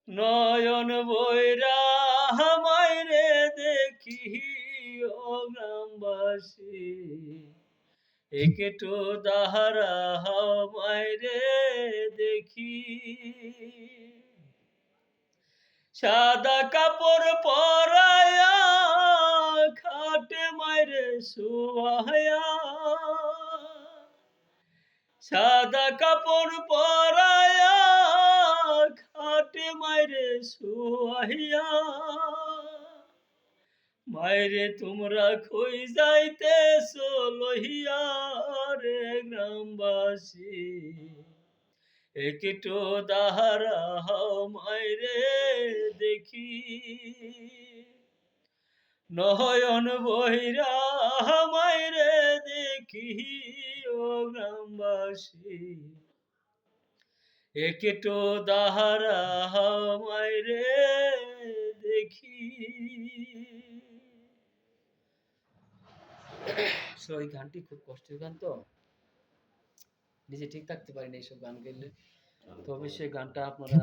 নয়ন বইরা আমায় রে দেখি ও গ্রামবাসী, একটু দাহারা আমায় রে দেখি। সাদা কাপড় পরায়া খাটে মাইরে শুয়ায়া, সাদা কাপড় পরায়া খাটে মাইরে শুয়াইয়া, মাইরে তোমরা কই যাইতেছো লহিয়া রে গ্রামবাসী, একটু দাহারা মাইরে দেখি। নয়ন বহিরা মাইরে দেখি ও গ্রামবাসী, একটু দাহারা মাইরে দেখি। এই গানটি খুব কষ্টের গান, তো নিজে ঠিক থাকতে পারি না এইসব গান গেলে। তো অবশ্যই গানটা আপনারা